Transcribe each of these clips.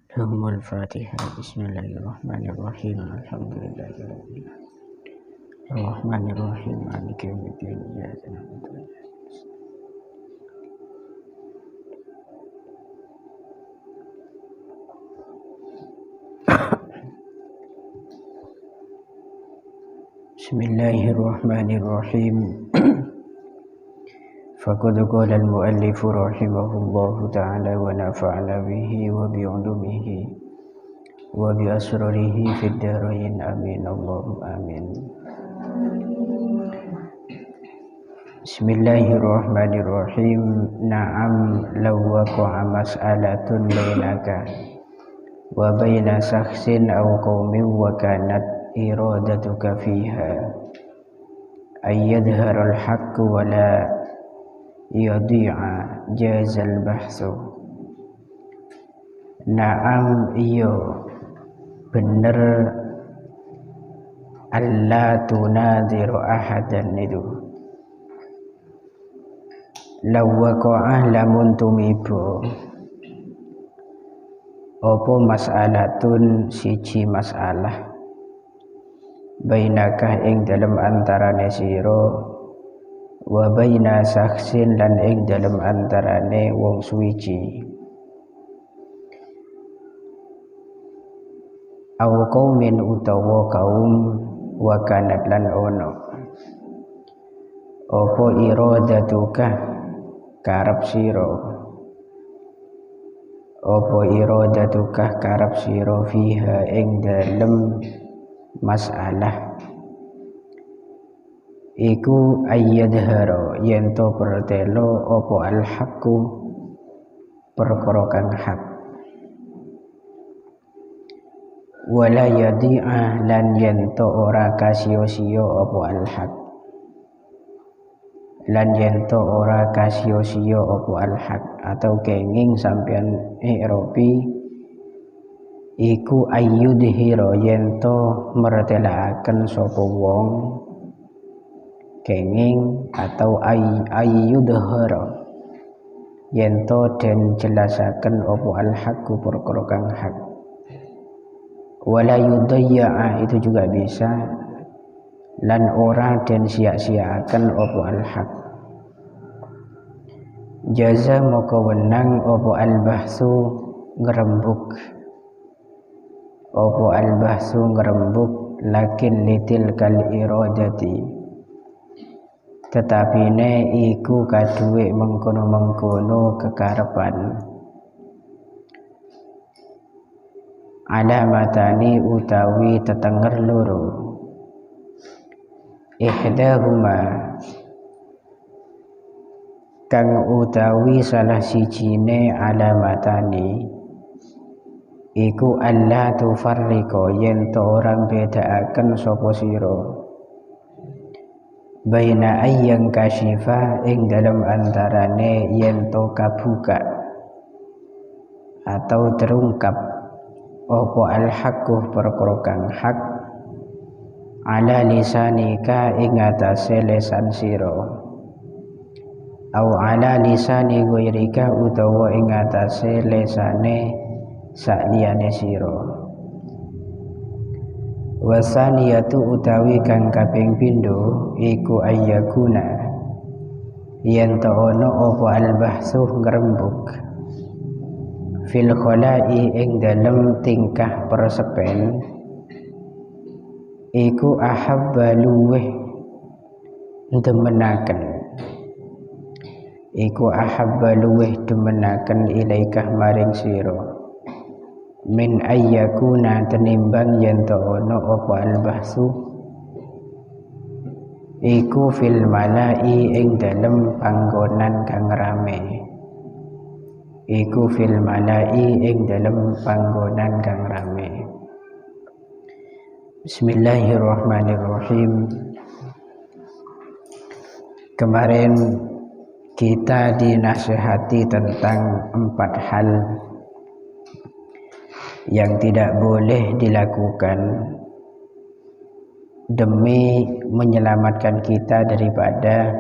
Humul Fatihah. Bismillahirrahmanirrahim. Alhamdulillahirabbil alamin. Arrahmanirrahim. Maliki yaumiddin. Iyyaka na'budu wa iyyaka nasta'in. Bismillahirrahmanirrahim. Faqad qala al-mu'allif rahimahullahu ta'ala wa nafa'ana bihi wa bi'ulumihi wa bi asrarihi fid dharain amin Allahumma amin. Bismillahirrahmanirrahim. Na'am law waqa'a mas'alatun bainaka wa baina shakhsin aw qaumin wa kanat iradatuka fiha ay yadhhara al-haqqu wa la yadi'a jazal bahsu. Na'am iyo bener alla tunadiru ahadan itu lawwaqa'ah lamun tumibo apa mas'alatun siji masalah bainakah ing dalem antarane sira wa baina sakhsin lan ing dalem antarane wong suwiji aw qaumin utawa kaum wa kanat lan ono apa iradatuka karep sira apa iradatuka karep sira fiha ing dalem masalah iku ayyadhara yento pertelo apa al-haqqu perkara kang hak wala yadi'a lan yento ora kasio-sio apa al-haq lan yento ora kasio-sio apa al-haq atau kenging sampean i'robi iku ayyudhira yento mertelaaken sapa wong kenging atau ayyudhara yento den jelasaken apa al-haqqu perkara kang hak wala yudayya'a itu juga bisa lan ora den sia-siaaken apa al-haq jaza maka wenang apa al-bahsu ngrembug apa al-bahsu ngrembug lakin litil kal iradati tetapine iku kaduwe mengkono-mengkono kekarepan alamatani utawi tetenger loro ihdahuma kang utawi salah sijine alamatani iku alla tufarriqa yen to orang bedaaken sapa sira baina ayyang kasyifa ing dalam antarane yen to kabuka atau terungkap apa al-haqqu perkara kang hak ala lisanika ing atase lesan sira au ala lisani ghairika utawa ing atase lesane sakliyane sira wasaniyatu utawi kang kaping pindho iku ayyakuna yen ta ono apa al-bahsu ngrembug fil khala'i ing dalem tingkah persepen iku ahabba luweh demenaken iku ahabba luweh demenaken ilaikah maring sira min ayyakuna tenimbang yen to ono apa al-bahsu iku fil mala'i ing dalem panggonan kang rame iku fil mala'i ing dalem panggonan kang rame. Bismillahirrahmanirrahim. Kemarin kita dinasihati tentang 4 hal yang tidak boleh dilakukan demi menyelamatkan kita daripada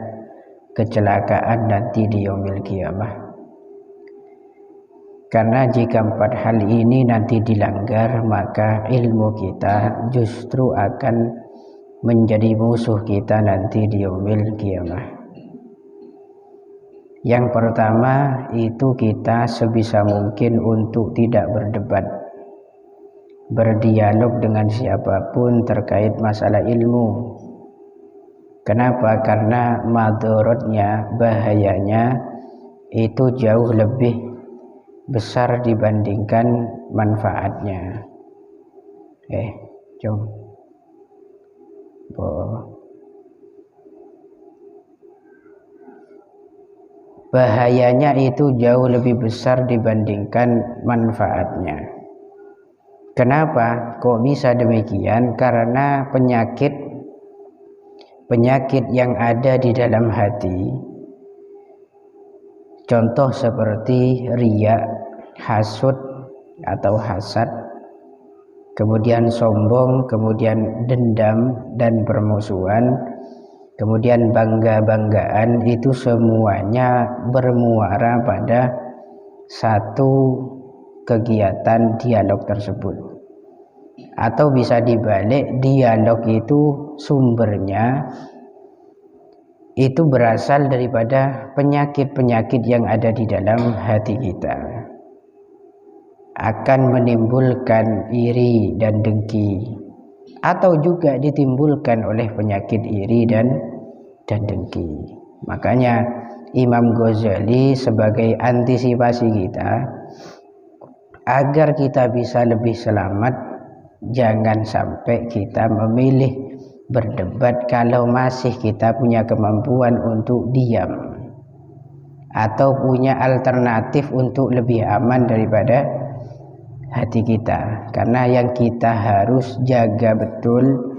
kecelakaan nanti di yaumil qiyamah. Karena jika 4 hal ini nanti dilanggar, maka ilmu kita justru akan menjadi musuh kita nanti di yaumil qiyamah. Yang pertama itu kita sebisa mungkin untuk tidak berdebat, berdialog dengan siapapun terkait masalah ilmu. Kenapa? Karena madorotnya, bahayanya itu jauh lebih besar dibandingkan manfaatnya. Bahayanya itu jauh lebih besar dibandingkan manfaatnya. Kenapa? Kok bisa demikian? Karena penyakit yang ada di dalam hati, contoh seperti riya, hasud atau hasad, kemudian sombong, kemudian dendam dan permusuhan, kemudian bangga-banggaan, itu semuanya bermuara pada satu kegiatan dialog tersebut. Atau bisa dibalik, dialog itu sumbernya itu berasal daripada penyakit-penyakit yang ada di dalam hati kita, akan menimbulkan iri dan dengki, atau juga ditimbulkan oleh penyakit iri dan dengki. Makanya Imam Ghazali sebagai antisipasi kita agar kita bisa lebih selamat, jangan sampai kita memilih berdebat kalau masih kita punya kemampuan untuk diam, atau punya alternatif untuk lebih aman daripada hati kita. Karena yang kita harus jaga betul,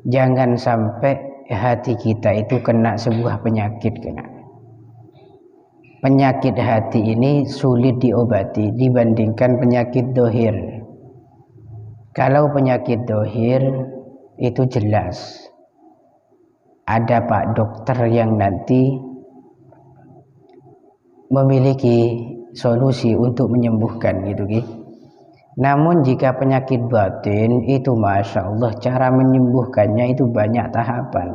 jangan sampai hati kita itu kena sebuah penyakit. Penyakit hati ini sulit diobati dibandingkan penyakit dohir. Kalau penyakit dohir itu jelas ada pak dokter yang nanti memiliki solusi untuk menyembuhkan gitu. Namun jika penyakit batin itu Masya Allah, cara menyembuhkannya itu banyak tahapan,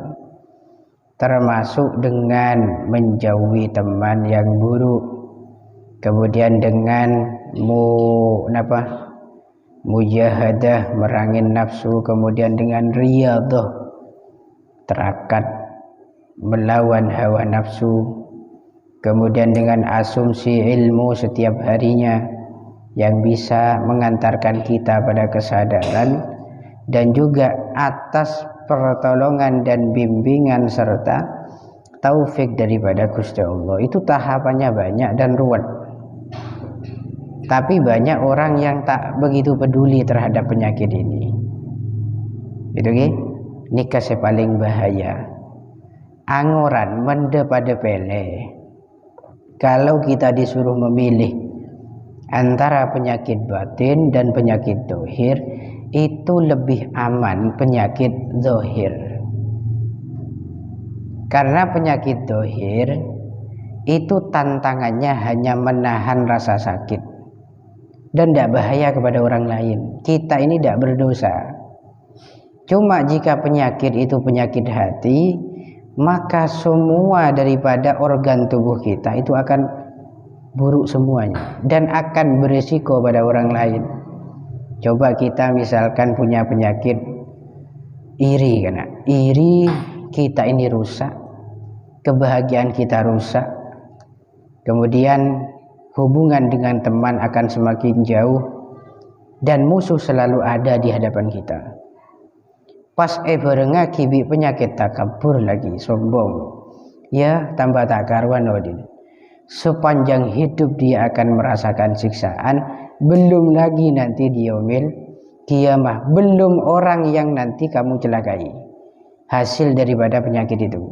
termasuk dengan menjauhi teman yang buruk, kemudian dengan mujahadah, merangin nafsu, kemudian dengan riyadhah, terakat melawan hawa nafsu, kemudian dengan asumsi ilmu setiap harinya yang bisa mengantarkan kita pada kesadaran, dan juga atas pertolongan dan bimbingan serta taufik daripada Gusti Allah. Itu tahapannya banyak dan ruwet. Tapi banyak orang yang tak begitu peduli terhadap penyakit ini. Itu ini kasih paling bahaya. Angoran mende pada pele. Kalau kita disuruh memilih antara penyakit batin dan penyakit dohir, itu lebih aman penyakit dohir. Karena penyakit dohir itu tantangannya hanya menahan rasa sakit dan tidak bahaya kepada orang lain. Kita ini tidak berdosa. Cuma jika penyakit itu penyakit hati, maka semua daripada organ tubuh kita itu akan buruk semuanya dan akan berisiko pada orang lain. Coba kita misalkan punya penyakit iri, iri, kita ini rusak, kebahagiaan kita rusak, kemudian hubungan dengan teman akan semakin jauh, dan musuh selalu ada di hadapan kita. Pas berenga kibi penyakit takabur lagi, sombong, ya tambah tak karuan odin. Sepanjang hidup dia akan merasakan siksaan, belum lagi nanti di yaumil qiyamah, belum orang yang nanti kamu celakai hasil daripada penyakit itu.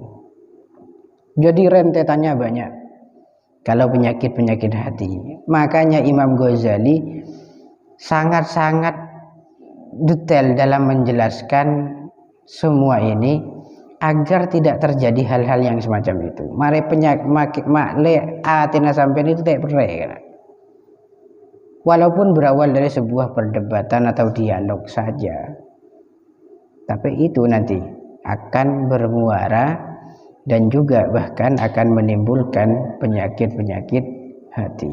Jadi rentetannya banyak kalau penyakit-penyakit hati. Makanya Imam Ghazali sangat-sangat detail dalam menjelaskan semua ini agar tidak terjadi hal-hal yang semacam itu. Mari penyakit makle atina sampean itu tak perlu. walaupun berawal dari sebuah perdebatan atau dialog saja, tapi itu nanti akan bermuara dan juga bahkan akan menimbulkan penyakit-penyakit hati.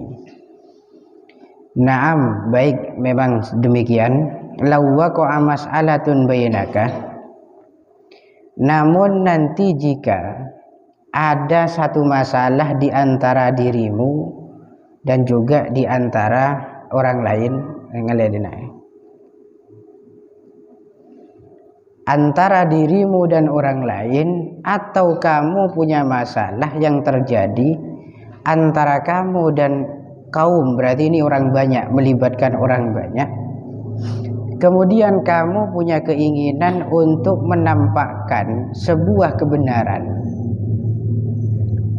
Naam, baik, memang demikian. Law waqa'a mas'alatun bainaka, namun nanti jika ada satu masalah di antara dirimu dan juga di antara orang lain, antara dirimu dan orang lain, atau kamu punya masalah yang terjadi antara kamu dan kaum, berarti ini orang banyak, melibatkan orang banyak. Kemudian kamu punya keinginan untuk menampakkan sebuah kebenaran,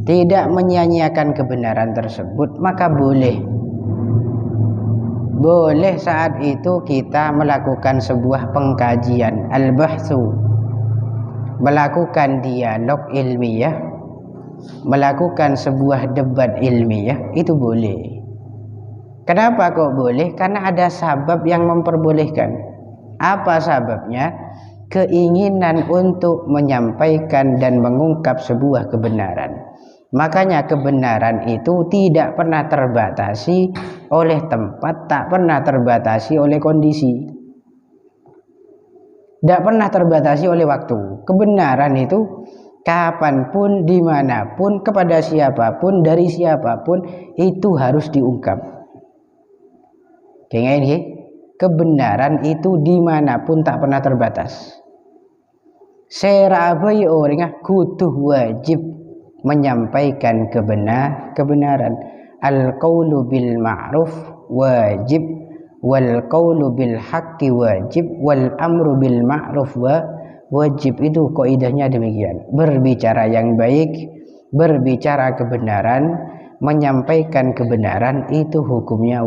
tidak menyia-nyiakan kebenaran tersebut, maka boleh saat itu kita melakukan sebuah pengkajian, al-bahthu, melakukan dialog ilmiah, melakukan sebuah debat ilmiah, itu boleh. Kenapa kok boleh? Karena ada sabab yang memperbolehkan. Apa sababnya? Keinginan untuk menyampaikan dan mengungkap sebuah kebenaran. Makanya kebenaran itu tidak pernah terbatasi oleh tempat, tak pernah terbatasi oleh kondisi, tidak pernah terbatasi oleh waktu. Kebenaran itu kapanpun, dimanapun, kepada siapapun, dari siapapun, itu harus diungkap. Kayak ini, kebenaran itu dimanapun tak pernah terbatas. Serabai orang kudu wajib menyampaikan kebenaran. Al-qaulu bil ma'ruf wajib, wal qaulu bil haqqi wajib, wal amru bil ma'ruf wajib. Itu kaidahnya demikian. Berbicara yang baik, berbicara kebenaran, menyampaikan kebenaran, itu hukumnya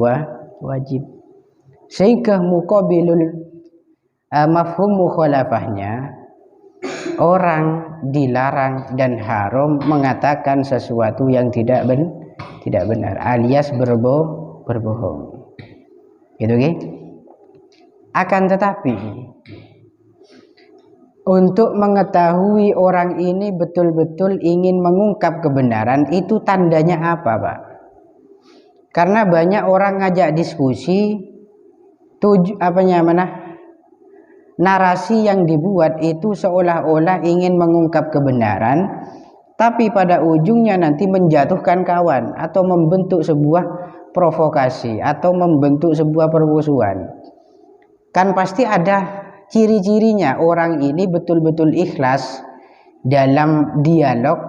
wajib. Sehingga muqabilul mafhum mukhalafahnya, orang dilarang dan haram mengatakan sesuatu yang tidak benar, alias berbohong. Gitu kan? Akan tetapi untuk mengetahui orang ini betul-betul ingin mengungkap kebenaran, itu tandanya apa, Pak? Karena banyak orang ngajak diskusi, narasi yang dibuat itu seolah-olah ingin mengungkap kebenaran, tapi pada ujungnya nanti menjatuhkan kawan atau membentuk sebuah provokasi atau membentuk sebuah permusuhan. Kan pasti ada ciri-cirinya orang ini betul-betul ikhlas dalam dialog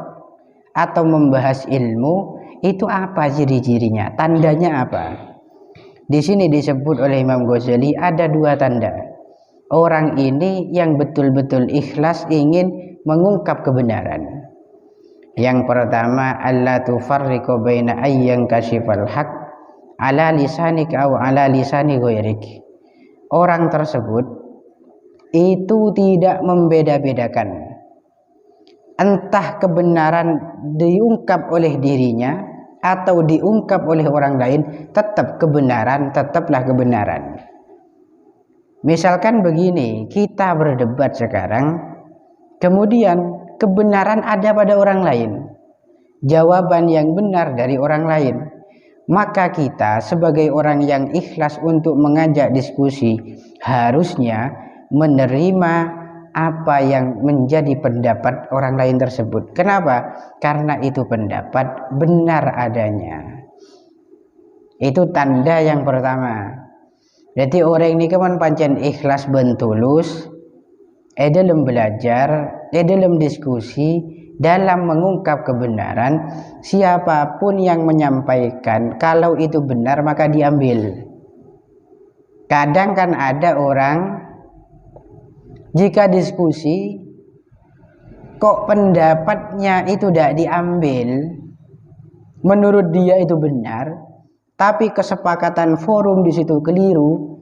atau membahas ilmu. Itu apa ciri-cirinya? Tandanya apa? Di sini disebut oleh Imam Ghazali ada dua tanda. Orang ini yang betul-betul ikhlas ingin mengungkap kebenaran. Yang pertama, alla tufarriqu baina ayyan kashifal haq ala lisanik aw ala lisani ghairik. Orang tersebut itu tidak membeda-bedakan entah kebenaran diungkap oleh dirinya atau diungkap oleh orang lain, tetaplah kebenaran. Misalkan begini, kita berdebat sekarang, kemudian kebenaran ada pada orang lain, jawaban yang benar dari orang lain, maka kita sebagai orang yang ikhlas untuk mengajak diskusi harusnya menerima apa yang menjadi pendapat orang lain tersebut. Kenapa? Karena itu pendapat benar adanya. Itu tanda yang pertama. Jadi orang ini kan pancen ikhlas bentulus, dalam belajar, dalam diskusi, dalam mengungkap kebenaran. Siapapun yang menyampaikan, kalau itu benar maka diambil. Kadang kan ada orang jika diskusi kok pendapatnya itu tidak diambil, menurut dia itu benar, tapi kesepakatan forum di situ keliru,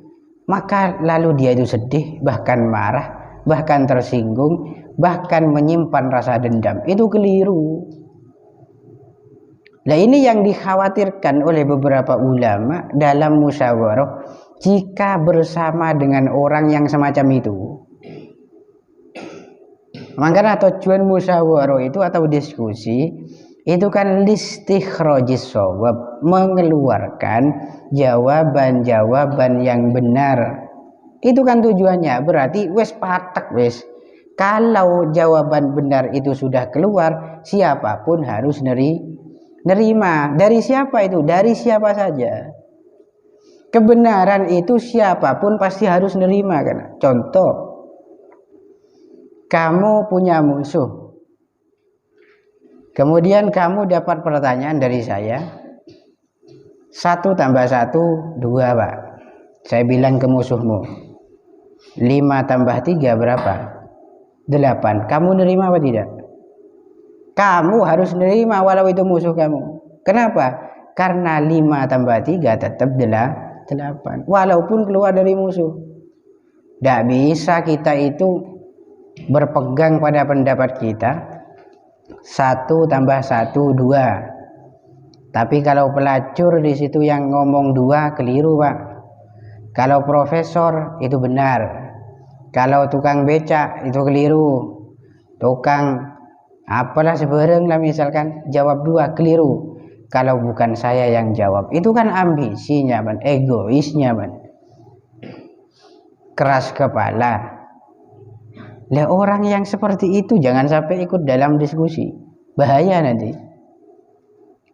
maka lalu dia itu sedih, bahkan marah, bahkan tersinggung, bahkan menyimpan rasa dendam. Itu keliru. Nah ini yang dikhawatirkan oleh beberapa ulama dalam musyawarah jika bersama dengan orang yang semacam itu. Makanya tujuan musyawarah itu atau diskusi itu kan listikhrajis shawab, mengeluarkan jawaban-jawaban yang benar. Itu kan tujuannya. Berarti wes patek wes. Kalau jawaban benar itu sudah keluar, siapapun harus nerima. Dari siapa itu? Dari siapa saja. Kebenaran itu siapapun pasti harus nerima kan. Contoh, kamu punya musuh. Kemudian kamu dapat pertanyaan dari saya. 1 + 1 2 Pak. Saya bilang ke musuhmu, 5 + 3 berapa? 8. Kamu nerima apa tidak? Kamu harus nerima walau itu musuh kamu. Kenapa? Karena 5 + 3 tetap 8. Walaupun keluar dari musuh. Tidak bisa kita itu berpegang pada pendapat kita. 1 + 1 2. Tapi kalau pelacur di situ yang ngomong 2 keliru Pak. Kalau profesor itu benar. Kalau tukang becak itu keliru. Tukang apalah sebarang lah misalkan jawab 2 keliru. Kalau bukan saya yang jawab, itu kan ambisinya man, egoisnya man, keras kepala. Lah orang yang seperti itu jangan sampai ikut dalam diskusi, bahaya nanti.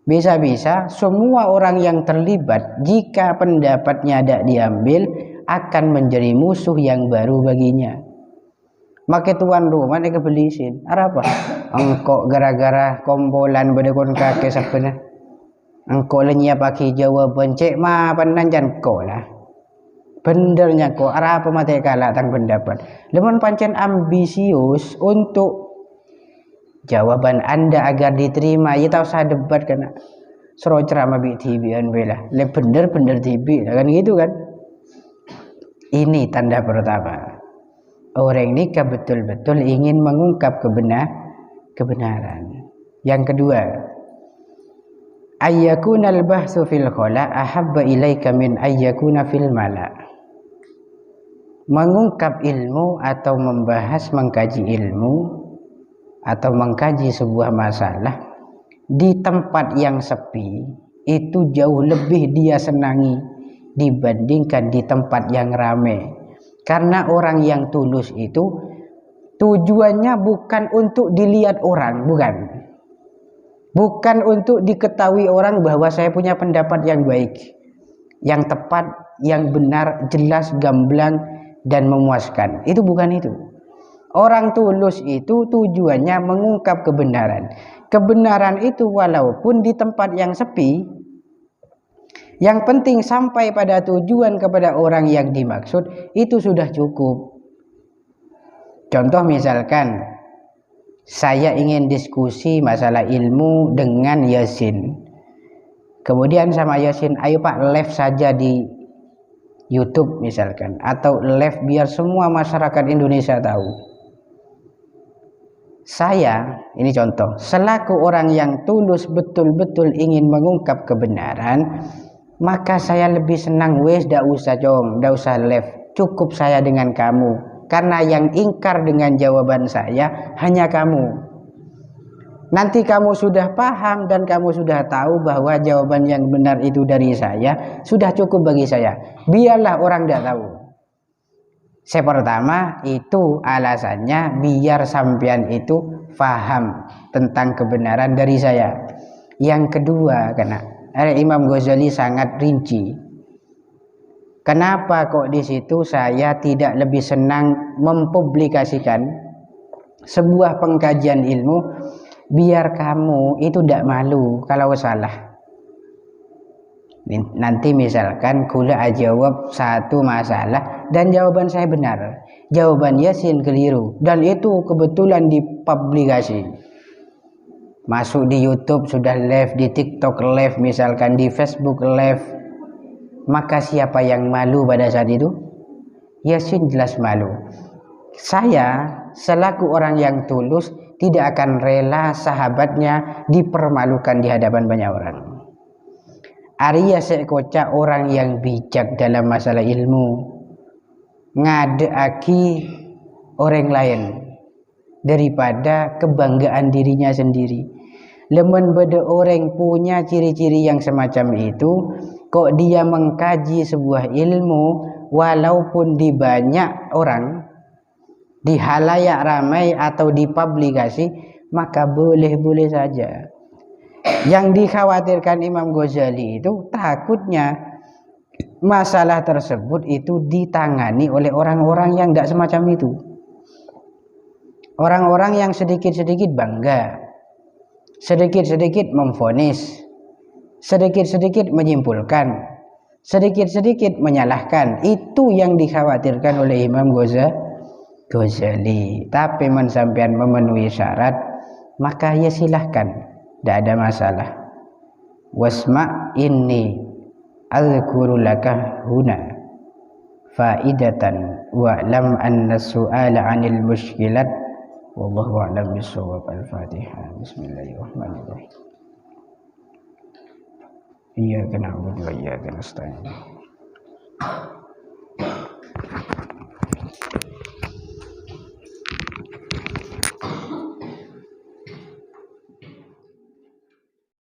Bisa-bisa semua orang yang terlibat jika pendapatnya tidak diambil akan menjadi musuh yang baru baginya. Maka tuan rumah ini kebelisin. Apa? Engkau gara-gara kompolan bedekon kakek sapena. Engkau lenyap pakai jawaban cek ma pananjan kau lah. Bendernya kau arah apa mati kalah tang pendapat. Lemon pancen ambisius untuk jawaban anda agar diterima. Ya tahu saya debat kena. Suruh ceramah bi TV an bela. Le bener TV kan gitu kan. Ini tanda pertama. Orang ini betul-betul ingin mengungkap kebenaran. Yang kedua, ayyakuna al-bahsu fil khala ahabba ilaika min ayyakuna fil mala. Mengungkap ilmu atau membahas mengkaji ilmu atau mengkaji sebuah masalah di tempat yang sepi itu jauh lebih dia senangi dibandingkan di tempat yang ramai. Karena orang yang tulus itu tujuannya bukan untuk dilihat orang, bukan untuk diketahui orang bahwa saya punya pendapat yang baik, yang tepat, yang benar, jelas, gamblang dan memuaskan. Itu bukan itu. Orang tulus itu tujuannya mengungkap kebenaran. Kebenaran itu walaupun di tempat yang sepi, yang penting sampai pada tujuan kepada orang yang dimaksud itu sudah cukup. Contoh misalkan saya ingin diskusi masalah ilmu dengan Yasin. Kemudian sama Yasin, ayo Pak live saja di YouTube misalkan, atau live biar semua masyarakat Indonesia tahu. Saya, ini contoh, selaku orang yang tulus betul-betul ingin mengungkap kebenaran, maka saya lebih senang wes dak usah live, cukup saya dengan kamu, karena yang ingkar dengan jawaban saya hanya kamu. Nanti kamu sudah paham dan kamu sudah tahu bahwa jawaban yang benar itu dari saya, sudah cukup bagi saya. Biarlah orang tidak tahu. Saya pertama itu alasannya biar sampean itu paham tentang kebenaran dari saya. Yang kedua, karena Imam Ghazali sangat rinci. Kenapa kok di situ saya tidak lebih senang mempublikasikan sebuah pengkajian ilmu, biar kamu itu tidak malu kalau salah. Nanti misalkan kula jawab satu masalah dan jawaban saya benar, jawaban Yasin keliru, dan itu kebetulan dipublikasi, masuk di YouTube sudah live, di TikTok live, misalkan di Facebook live, maka siapa yang malu pada saat itu? Yasin jelas malu. Saya selaku orang yang tulus tidak akan rela sahabatnya dipermalukan di hadapan banyak orang. Arya sekocak orang yang bijak dalam masalah ilmu, ngadeaki orang lain daripada kebanggaan dirinya sendiri. Lemen beda orang punya ciri-ciri yang semacam itu, kok dia mengkaji sebuah ilmu walaupun di banyak orang, di halayak ramai atau di publikasi, maka boleh-boleh saja. Yang dikhawatirkan Imam Ghazali itu takutnya masalah tersebut itu ditangani oleh orang-orang yang tidak semacam itu. Orang-orang yang sedikit-sedikit bangga, sedikit-sedikit memvonis, sedikit-sedikit menyimpulkan, sedikit-sedikit menyalahkan. Itu yang dikhawatirkan oleh Imam Ghazali. Tapi mensampean memenuhi syarat, maka ya silahkan, tidak ada masalah. Wasma inni azkuru laka huna faidatan wa'lam anna su'ala 'anil mushkilat wallahu a'lam bissawab. Al-Fatihah. Bismillahirrahmanirrahim. Iyyaka na'budu wa iyyaka nasta'in.